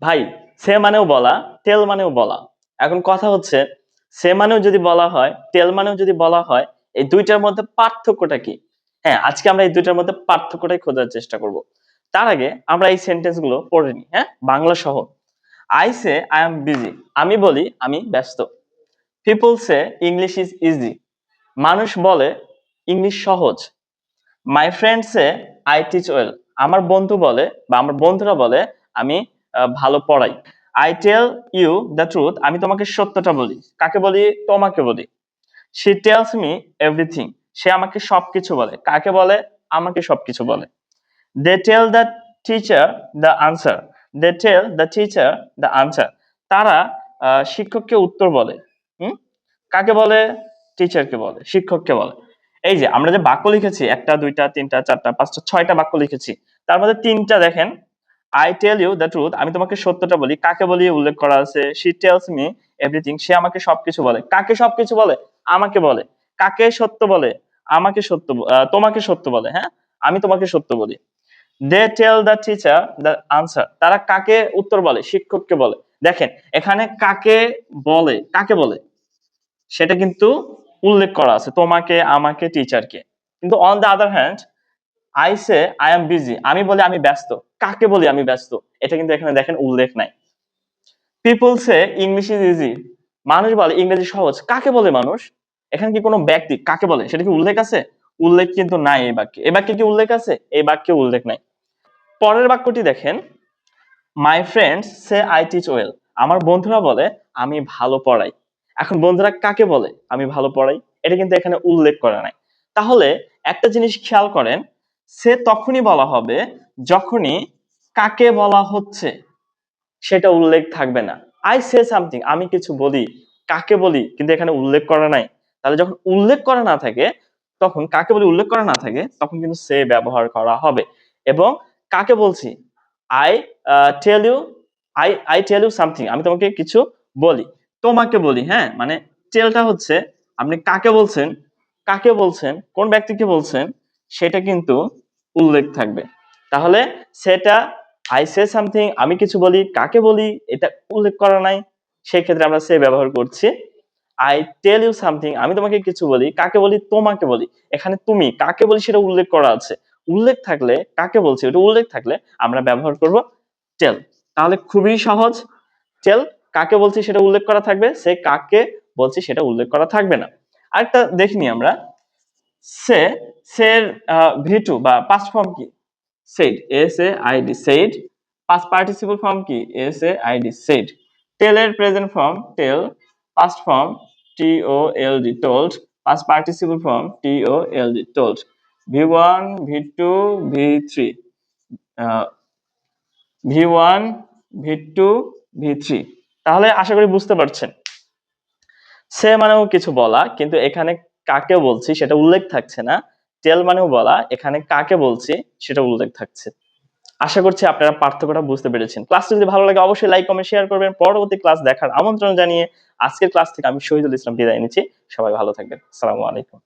ভাই সে মানেও বলা, টেল মানেও বলা। এখন কথা হচ্ছে সে মানেও যদি বলা হয়, টেল মানেও যদি বলা হয়, এই দুইটার মধ্যে পার্থক্যটা কি? হ্যাঁ, আজকে আমরা এই দুইটার মধ্যে পার্থক্যটাই খোঁজার চেষ্টা করব। তার আগে আমরা এই সেন্টেন্স গুলো পড়ে নিই, হ্যাঁ, বাংলা সহ। I say I am busy, আমি বলি আমি ব্যস্ত। People say English is easy, মানুষ বলে ইংলিশ সহজ। My friend say I teach well, আমার বন্ধু বলে বা আমার বন্ধুরা বলে আমি ভালো পড়াই। I tell you the truth, আমি তোমাকে সত্যটা বলি। কাকে বলি? তোমাকে বলি। শি টেলস মি এভরিথিং, সে আমাকে সবকিছু বলে। কাকে বলে? আমাকে সবকিছু বলে। They tell the teacher the answer, they tell the teacher the answer, তারা শিক্ষককে উত্তর বলে। হুম, কাকে বলে? টিচারকে বলে, শিক্ষককে বলে। এই যে আমরা যে বাক্য লিখেছি, একটা দুইটা তিনটা চারটা পাঁচটা ছয়টা বাক্য লিখেছি, তার মধ্যে তিনটা দেখেন, I tell you the truth, আমি তোমাকে সত্যটা বলি। কাকে বলি? উল্লেখ করা আছে। শি টেলস মি এভরিথিং, সে আমাকে সবকিছু বলে। কাকে সবকিছু বলে? আমাকে বলে। কাকে সত্য বলে? আমাকে সত্য তোমাকে সত্য বলে। হ্যাঁ, আমি তোমাকে সত্য বলি। They tell the teacher the answer, তারা কাকে উত্তর বলে? শিক্ষককে বলে। দেখেন এখানে কাকে বলে, কাকে বলে সেটা কিন্তু উল্লেখ করা আছে, তোমাকে, আমাকে, টিচারকে। কিন্তু on the other hand, I say I am busy, আমি বলি আমি ব্যস্ত। কাকে বলি আমি ব্যস্ত? এটা কিন্তু এখানে দেখেন উল্লেখ নাই। People say English is easy, মানুষ বলে ইংরেজি সহজ। কাকে বলে মানুষ? এখানে কি কোনো ব্যক্তি কাকে বলে সেটা কি উল্লেখ আছে? উল্লেখ কিন্তু নাই এই বাক্যে। এই বাক্যে কি উল্লেখ আছে? এই বাক্যে উল্লেখ নাই। পরের বাক্যটি দেখেন, my friends say I teach well, আমার বন্ধুরা বলে আমি ভালো পড়াই। এখন বন্ধুরা কাকে বলে আমি ভালো পড়াই? এটা কিন্তু এখানে উল্লেখ করা নাই। তাহলে একটা জিনিস খেয়াল করেন, সে তখনই বলা হবে যখনই কাকে বলা হচ্ছে সেটা উল্লেখ থাকবে না। আই সে সামথিং, আমি কিছু বলি। কাকে বলি কিন্তু এখানে উল্লেখ করা নাই। তাহলে যখন উল্লেখ করা না থাকে, তখন কাকে বলি উল্লেখ করা না থাকে, তখন কিন্তু সে ব্যবহার করা হবে। এবং কাকে বলছি? I tell you, I tell you something, আমি তোমাকে কিছু বলি। তোমাকে বলি, হ্যাঁ, মানে টেলটা হচ্ছে আপনি কাকে বলছেন, কাকে বলছেন, কোন ব্যক্তিকে বলছেন সেটা কিন্তু উল্লেখ থাকবে। তাহলে সেটা আই সে সামথিং, আমি কিছু বলি, কাকে বলি এটা উল্লেখ করা নাই, সেই ক্ষেত্রে আমরা সে ব্যবহার করছি। আই টেল ইউ সামথিং, আমি তোমাকে কিছু বলি। কাকে বলি? তোমাকে বলি। এখানে তুমি কাকে বলি সেটা উল্লেখ করা আছে। উল্লেখ থাকলে, কাকে বলছি ওটা উল্লেখ থাকলে আমরা ব্যবহার করব টেল। তাহলে খুবই সহজ। টেল কাকে বলছি সেটা উল্লেখ করা থাকবে, সে কাকে বলছি সেটা উল্লেখ করা থাকবে না। আরেকটা দেখিনি আমরা, সে, সের ভি2 বা পাস্ট ফর্ম কি? said, said, said। past participle form কি? said, said। tell এর present form tell, past form told, told। past participle form told, told। v1 v2 v3, v1 v2 v3। তাহলে আশা করি বুঝতে পারছেন, সে মানেও কিছু বলা, কিন্তু এখানে কাকে বলছি সেটা উল্লেখ থাকছে না। টেল মানেও বলা, এখানে কাকে বলছি সেটা উল্লেখ থাকছে। আশা করছি আপনারা পার্থক্যটা বুঝতে পেরেছেন। ক্লাসটি যদি ভালো লাগে অবশ্যই লাইক কমেন্ট শেয়ার করবেন। পরবর্তী ক্লাস দেখার আমন্ত্রণ জানিয়ে আজকের ক্লাস থেকে আমি শহীদুল ইসলাম বিদায় নিচ্ছি। সবাই ভালো থাকবেন। আসসালামু আলাইকুম।